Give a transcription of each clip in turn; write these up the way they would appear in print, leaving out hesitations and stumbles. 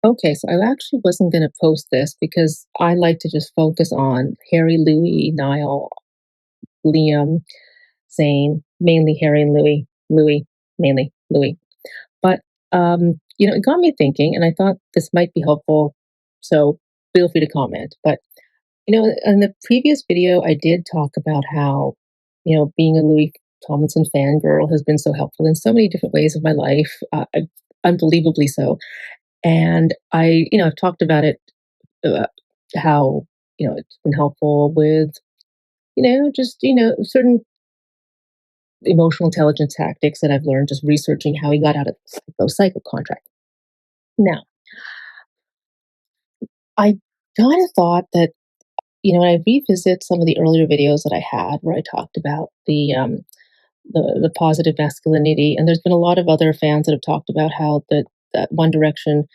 Okay, so I actually wasn't going to post this because I like to just focus on Harry, Louis, Niall, Liam, Zane, mainly Harry and Louis, Louis, mainly Louis. But it got me thinking, and I thought this might be helpful. So feel free to comment. But in the previous video, I did talk about how being a Louis Tomlinson fangirl has been so helpful in so many different ways of my life, unbelievably so. And I've talked about it, uh, how it's been helpful with just certain emotional intelligence tactics that I've learned just researching how he got out of the psycho contract. Now, I kind of thought that when I revisit some of the earlier videos that I had where I talked about the positive masculinity, and there's been a lot of other fans that have talked about how that One Direction,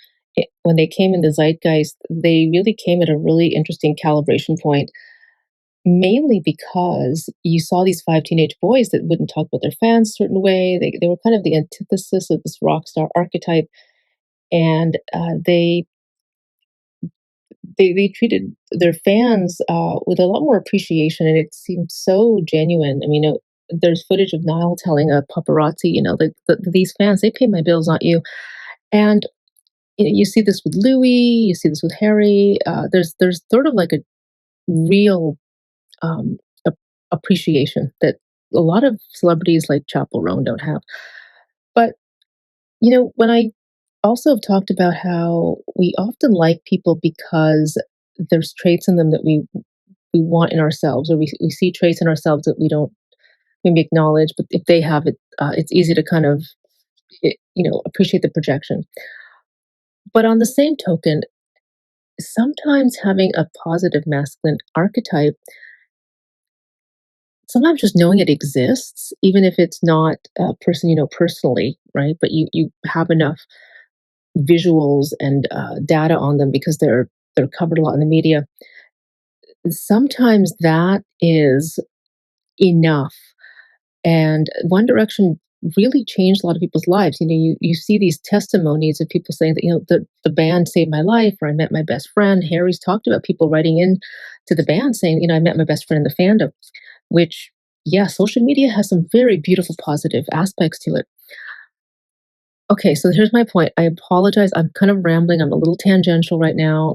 when they came in the zeitgeist, they really came at a really interesting calibration point. Mainly because you saw these five teenage boys that wouldn't talk about their fans a certain way. They were kind of the antithesis of this rock star archetype, and they treated their fans with a lot more appreciation, and it seemed so genuine. I mean, there's footage of Niall telling a paparazzi, these fans, they pay my bills, not you. And you see this with Louis, you see this with Harry. There's sort of like a real um, appreciation that a lot of celebrities like Chapel Roan don't have. But when I also have talked about how we often like people because there's traits in them that we want in ourselves, or we see traits in ourselves that we don't maybe acknowledge, but if they have it, it's easy to kind of appreciate the projection. But on the same token, sometimes having a positive masculine archetype, sometimes just knowing it exists, even if it's not a person you know personally, right? But you have enough visuals and data on them because they're covered a lot in the media. Sometimes that is enough. And One Direction really changed a lot of people's lives. You see these testimonies of people saying that, the band saved my life, or I met my best friend. Harry's talked about people writing in to the band saying, I met my best friend in the fandom, which, yeah, social media has some very beautiful positive aspects to it. Okay, so here's my point. I apologize. I'm kind of rambling. I'm a little tangential right now,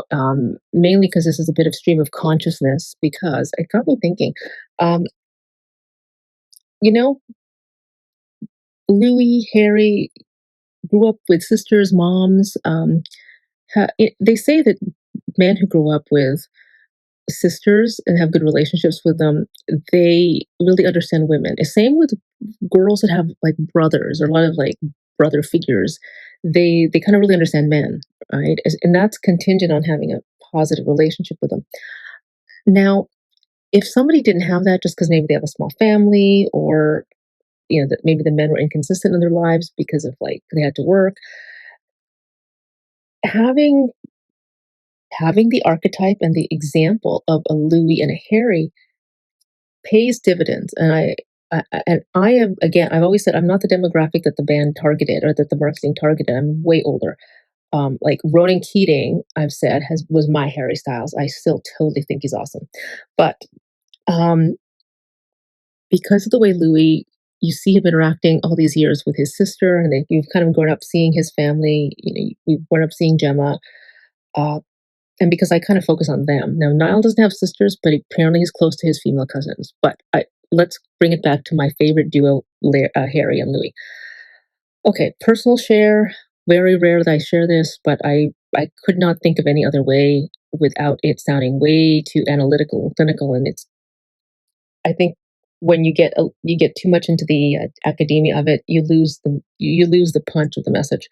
mainly because this is a bit of stream of consciousness, because it got me thinking. Um, you know, Louis, Harry grew up with sisters, moms. They say that men who grow up with sisters and have good relationships with them, they really understand women. The same with girls that have like brothers or a lot of like brother figures. They kind of really understand men, right? And that's contingent on having a positive relationship with them. Now, if somebody didn't have that just because maybe they have a small family, or that maybe the men were inconsistent in their lives because of like they had to work, having the archetype and the example of a Louis and a Harry pays dividends. And I am, again, I've always said I'm not the demographic that the band targeted or that the marketing targeted. I'm way older. Like Ronan Keating, I've said was my Harry Styles. I still totally think he's awesome, but um, because of the way Louis, you see him interacting all these years with his sister, and you've kind of grown up seeing his family. We've grown up seeing Gemma. Uh, and because I kind of focus on them. Now, Niall doesn't have sisters, but apparently he's close to his female cousins. But let's bring it back to my favorite duo, Harry and Louis. Okay, personal share. Very rare that I share this, but I could not think of any other way without it sounding way too analytical and clinical. And I think when you get too much into the academia of it, you lose the punch of the message.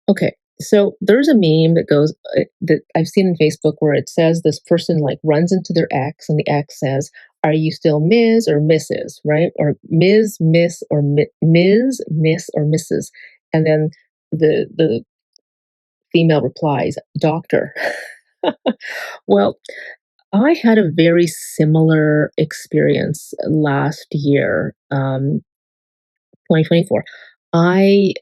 Okay, so there's a meme that goes that I've seen on Facebook where it says this person like runs into their ex, and the ex says, "Are you still Ms. or Mrs.?" Right? Or Ms., Miss, or Ms., Miss, or Mrs. And then the female replies, "Doctor." Well, I had a very similar experience last year, 2024. I,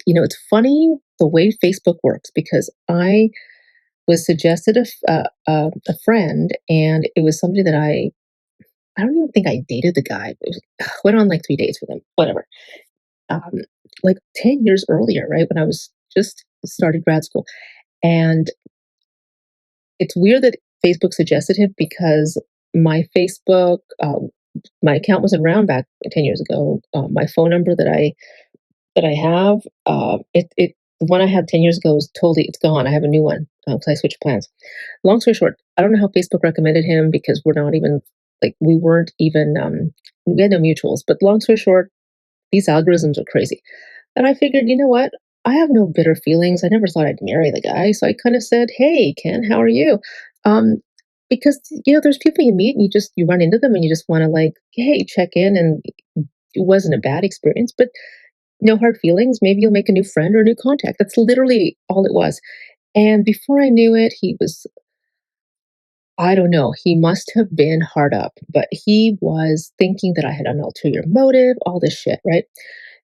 it's funny. the way Facebook works, because I was suggested a friend, and it was somebody that I don't even think I dated the guy. It was, went on like 3 dates with him, whatever. Um, like 10 years earlier, right when I was just started grad school, and it's weird that Facebook suggested him because my Facebook, my account wasn't around back 10 years ago. My phone number that I have, it the one I had 10 years ago is totally it's gone. I have a new one because I switched plans. Long story short, I don't know how Facebook recommended him because we're not even like we weren't even we had no mutuals. But long story short, these algorithms are crazy. And I figured, you know what? I have no bitter feelings. I never thought I'd marry the guy. So I kind of said, "Hey, Ken, how are you?" Um, because there's people you meet and you run into them and you just want to like, hey, check in. And it wasn't a bad experience, but no hard feelings. Maybe you'll make a new friend or a new contact. That's literally all it was. And before I knew it, he was, I don't know, he must have been hard up, but he was thinking that I had an ulterior motive, all this shit, right?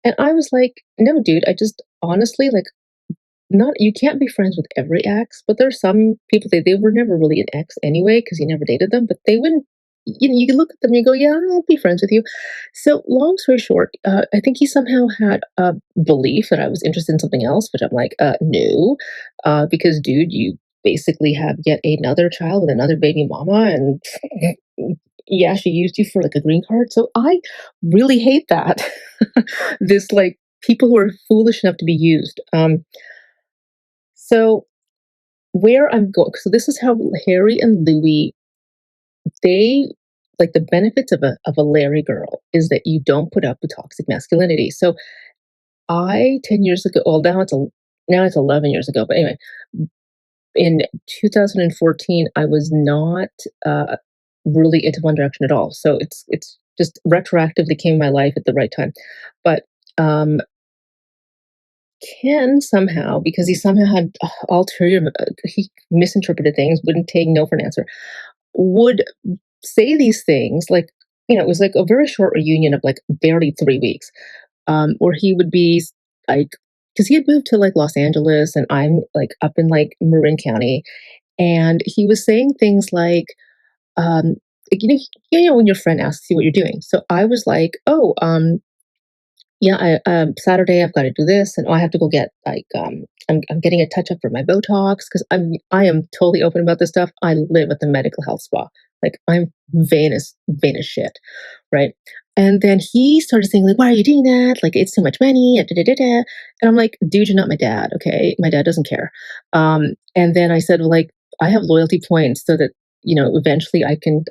And I was like, no, dude, I just honestly like not you can't be friends with every ex, but there's some people they were never really an ex anyway because you never dated them, but they wouldn't you can look at them and you go, yeah, I'd be friends with you. So long story short, I think he somehow had a belief that I was interested in something else, which I'm like, no, because dude, you basically have yet another child with another baby mama, and yeah, she used you for like a green card. So I really hate that. This like people who are foolish enough to be used. So where I'm going, so this is how Harry and Louis, they like the benefits of a Larry girl is that you don't put up with toxic masculinity. So I 10 years ago, well now it's 11 years ago, but anyway, in 2014 I was not really into One Direction at all. So it's just retroactively came in my life at the right time, but um Ken somehow, because he somehow had ulterior, he misinterpreted things, wouldn't take no for an answer, would say these things like, it was like a very short reunion of like barely 3 weeks, where he would be like, because he had moved to like Los Angeles and I'm like up in like Marin County, and he was saying things um, like, when your friend asks you what you're doing. So I was like, oh, yeah, Saturday I've got to do this, and I have to go get like I'm getting a touch up for my Botox because I am totally open about this stuff. I live at the medical health spa, like I'm vain as shit, right? And then he started saying like, "Why are you doing that? Like it's too much money." Da, da, da, da. And I'm like, "Dude, you're not my dad, okay? My dad doesn't care." And then I said, "Well, like I have loyalty points so that." Eventually I can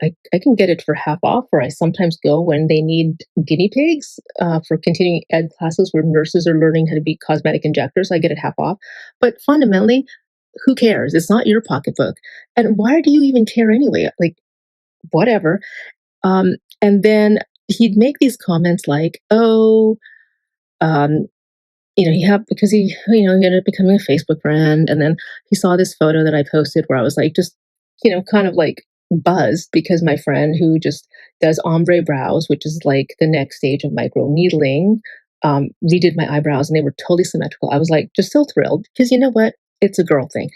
get it for half off, or I sometimes go when they need guinea pigs for continuing ed classes where nurses are learning how to be cosmetic injectors. I get it half off. But fundamentally, who cares? It's not your pocketbook. And why do you even care anyway? Like, whatever. And then he'd make these comments like, oh, um, he had because he ended up becoming a Facebook friend, and then he saw this photo that I posted where I was like, just kind of like buzzed because my friend who just does ombre brows, which is like the next stage of micro needling, redid my eyebrows and they were totally symmetrical. I was like, just so thrilled because you know what? It's a girl thing.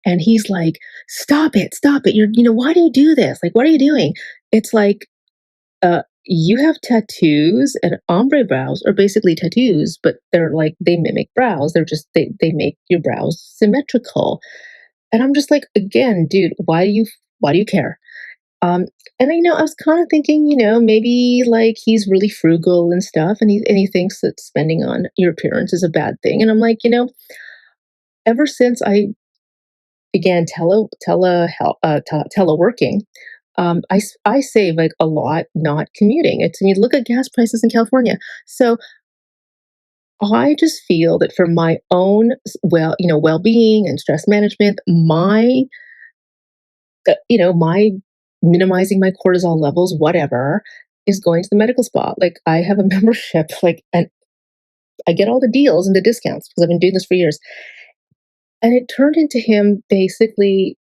And he's like, stop it. Why do you do this? Like, what are you doing? It's like, you have tattoos, and ombre brows are basically tattoos, but they're like they mimic brows. They're just they make your brows symmetrical. And I'm just like, again, dude, why do you care? Um, and I was kind of thinking, maybe like he's really frugal and stuff, and he thinks that spending on your appearance is a bad thing. And I'm like, ever since I began teleworking, I save like a lot not commuting. Look at gas prices in California. So I just feel that for my own well-being and stress management, my minimizing my cortisol levels, whatever, is going to the medical spa. Like I have a membership, like, and I get all the deals and the discounts because I've been doing this for years. And it turned into him basically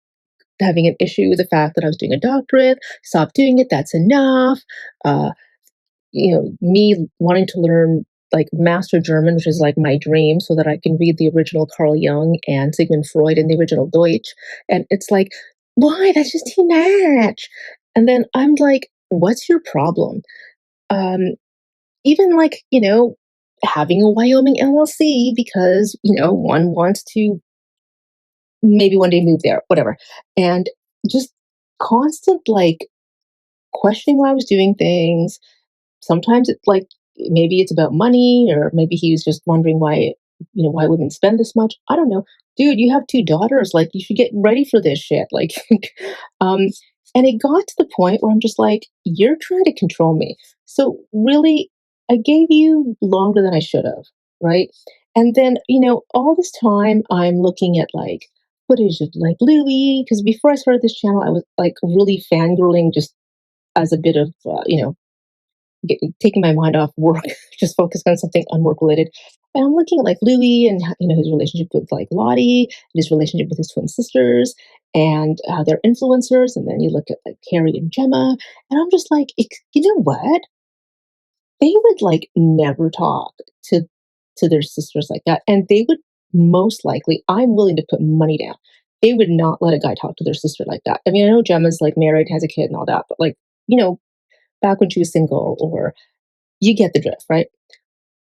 having an issue with the fact that I was doing a doctorate. Stop doing it. That's enough. Me wanting to learn like master German, which is like my dream, so that I can read the original Carl Jung and Sigmund Freud in the original Deutsch. And it's like, why? That's just too much. And then I'm like, what's your problem? Um, Even like, having a Wyoming LLC because, one wants to maybe one day move there, whatever. And just constant like questioning why I was doing things. Sometimes it's like maybe it's about money, or maybe he was just wondering why women spend this much. I don't know. Dude, you have two daughters. Like, you should get ready for this shit. Like, um, and it got to the point where I'm just like, you're trying to control me. So really, I gave you longer than I should have, right? And then, all this time I'm looking at like footage of like Louis, because before I started this channel, I was like really fangirling just as a bit of, taking my mind off work, just focus on something unwork related. And I'm looking at like Louis and his relationship with like Lottie, and his relationship with his twin sisters, and how they're influencers. And then you look at like Carrie and Gemma, and I'm just like, you know what? They would like never talk to their sisters like that, and they would most likely. I'm willing to put money down. They would not let a guy talk to their sister like that. I mean, I know Gemma's like married, has a kid, and all that, but like, back when she was single, or you get the drift, right?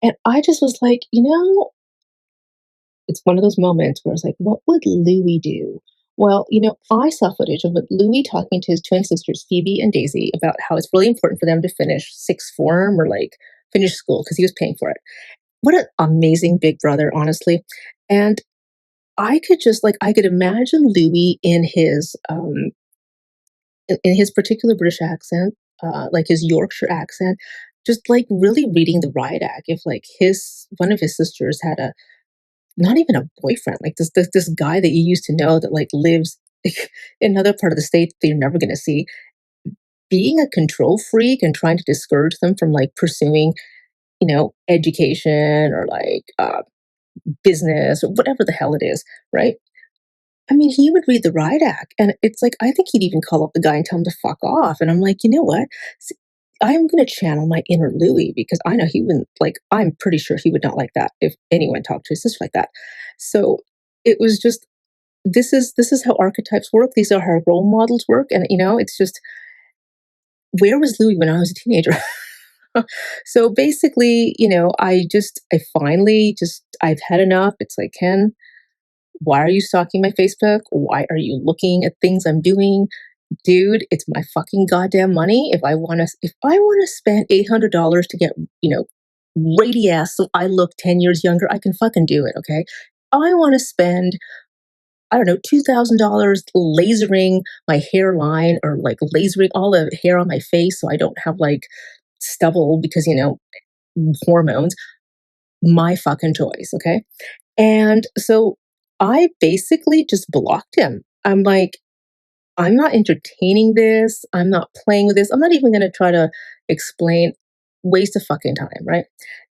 And I just was like, it's one of those moments where it's like, what would Louis do? Well, I saw footage of Louis talking to his twin sisters, Phoebe and Daisy, about how it's really important for them to finish sixth form, or like finish school, because he was paying for it. What an amazing big brother, honestly. And I could just like, I could imagine Louis in his particular British accent, like his Yorkshire accent, just like really reading the riot act. If like one of his sisters had a not even a boyfriend, like this guy that you used to know that like lives like, in another part of the state that you're never going to see, being a control freak and trying to discourage them from like pursuing, education, or like business, or whatever the hell it is, right? I mean, he would read the riot act, and it's like, I think he'd even call up the guy and tell him to fuck off. And I'm like, you know what? I'm going to channel my inner Louis, because I know he wouldn't like, I'm pretty sure he would not like that if anyone talked to his sister like that. So it was just, this is how archetypes work. These are how role models work. And, it's just, where was Louis when I was a teenager? So basically, I finally just, I've had enough. It's like, Ken, why are you stalking my Facebook? Why are you looking at things I'm doing? Dude, it's my fucking goddamn money. If I want to spend $800 to get, you know, rady ass so I look 10 years younger, I can fucking do it, okay? I want to spend, I don't know, $2,000 lasering my hairline, or like lasering all the hair on my face so I don't have like stubble because, hormones. My fucking choice, okay? And so I basically just blocked him. I'm like, I'm not entertaining this. I'm not playing with this. I'm not even going to try to explain. Waste of fucking time, right?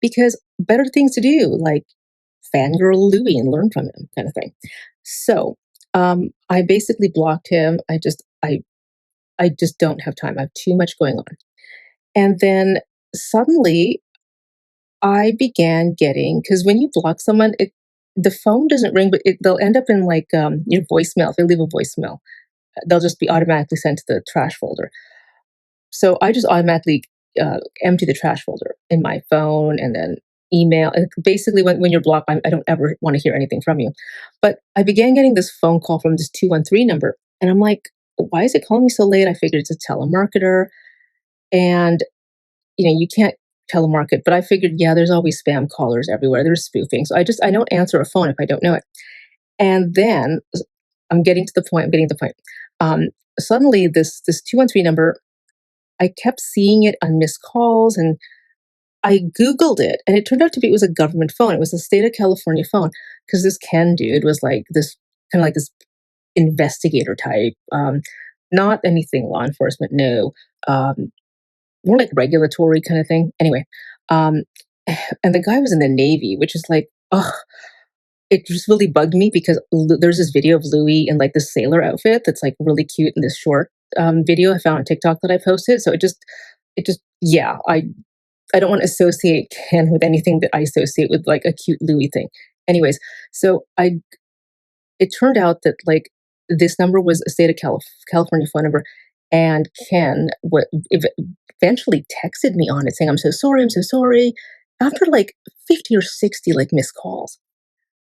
Because better things to do, like fangirl Louis and learn from him, kind of thing. So I basically blocked him. I just don't have time. I have too much going on. And then suddenly I began getting, because when you block someone, the phone doesn't ring, but they'll end up in like your voicemail. If they leave a voicemail, they'll just be automatically sent to the trash folder. So I just automatically empty the trash folder in my phone, and then email. And basically, when you're blocked, I don't ever want to hear anything from you. But I began getting this phone call from this 213 number. And I'm like, why is it calling me so late? I figured it's a telemarketer. And, you can't telemarket. But I figured, yeah, there's always spam callers everywhere. There's spoofing. So I don't answer a phone if I don't know it. And then I'm getting to the point. Um, Suddenly, this 213 number, I kept seeing it on missed calls, and I Googled it, and it turned out to be, it was a government phone. It was a state of California phone, because this Ken dude was like this kind of like this investigator type, not anything law enforcement, no, um, more like regulatory kind of thing. Anyway, um, and the guy was in the Navy, which is like, oh, it just really bugged me, because there's this video of Louis in like this sailor outfit that's like really cute in this short video I found on TikTok that I posted. So it just, yeah, I I don't want to associate Ken with anything that I associate with like a cute Louis thing. Anyways, so I it turned out that like this number was a state of California phone number, and Ken eventually texted me on it saying, I'm so sorry," after like 50 or 60 like missed calls.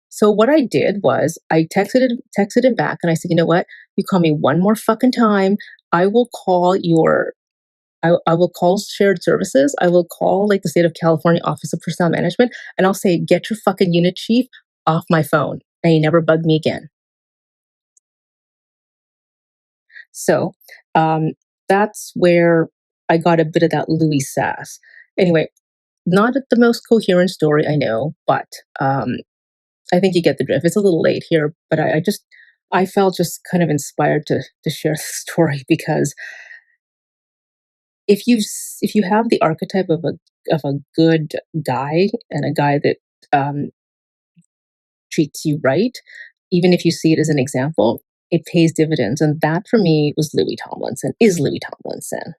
So what I did was I texted him back and I said, "You know what? You call me one more fucking time, I will call your I will call shared services. I will call like the state of California Office of Personnel Management and I'll say, get your fucking unit chief off my phone." And he never bugged me again. So um, that's where I got a bit of that Louis sass. Anyway, not the most coherent story I know, but I think you get the drift. It's a little late here, but I felt just kind of inspired to share the story because if you have the archetype of a good guy and a guy that um, treats you right, even if you see it as an example, it pays dividends. And that for me was Louis Tomlinson, is Louis Tomlinson.